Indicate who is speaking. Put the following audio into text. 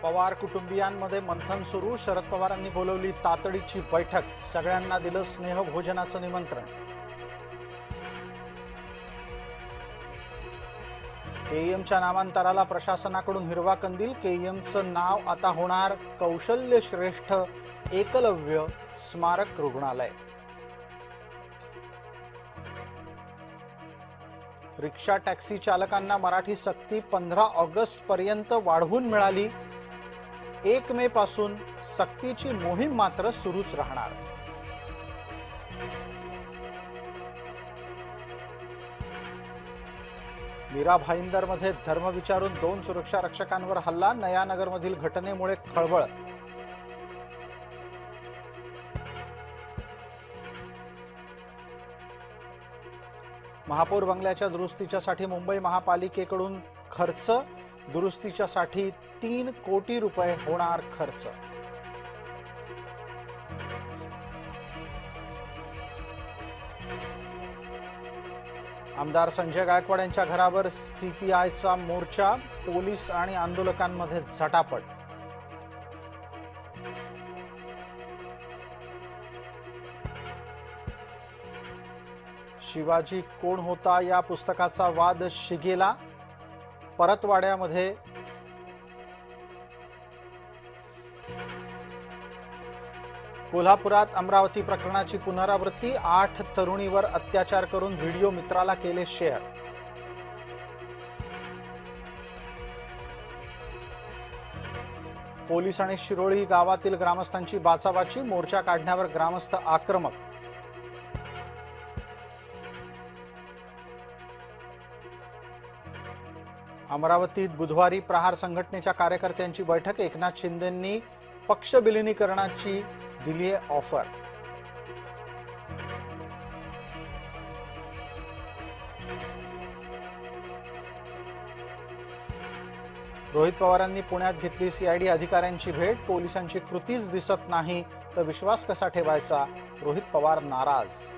Speaker 1: पवार कुटुंबियांमध्ये मंथन सुरू। शरद पवारांनी बोलवली तातडीची बैठक। सगळ्यांना दिलं स्नेहभोजनाचं निमंत्रण। केईएमच्या नामांतराला प्रशासनाकडून हिरवा कंदील। केईएमचं नाव आता होणार कौशल्य श्रेष्ठ एकलव्य स्मारक रुग्णालय। रिक्षा टॅक्सी चालकांना मराठी सक्ती 15 ऑगस्ट पर्यंत वाढवून मिळाली। 1 मे पासून सक्तीची मोहीम मात्र सुरूच राहणार। मीरा भाईंदरमध्ये धर्म विचारून 2 सुरक्षा रक्षकांवर हल्ला। नयानगरमधील घटनेमुळे खळबळ। महापौर बंगल्याच्या दुरुस्तीच्यासाठी मुंबई महापालिकेकडून खर्च। दुरुस्तीच्यासाठी 3 कोटी रुपये होणार खर्च। आमदार संजय गायकवाड यांच्या घरावर सीपीआयचा मोर्चा। पोलीस आणि आंदोलकांमध्ये झटापट। शिवाजी कोण होता या पुस्तकाचा वाद शिगेला। परतवाड्यामध्ये कोल्हापुरात अमरावती प्रकरणाची पुनरावृत्ती। 8 तरुणीवर अत्याचार करून व्हिडिओ मित्राला केले शेअर। पोलीस आणि शिरोळी गावातील ग्रामस्थांची बाचाबाची। मोर्चा काढण्यावर ग्रामस्थ आक्रमक। अमरावतीत बुधवारी प्रहार संघटनेच्या कार्यकर्त्यांची बैठक। एकनाथ शिंदेंनी पक्ष विलीनीकरणाची दिली ऑफर। रोहित पवारांनी पुण्यात घेतली सीआयडी अधिकाऱ्यांची भेट। पोलिसांची कृतीच दिसत नाही तर विश्वास कसा ठेवायचा। रोहित पवार नाराज।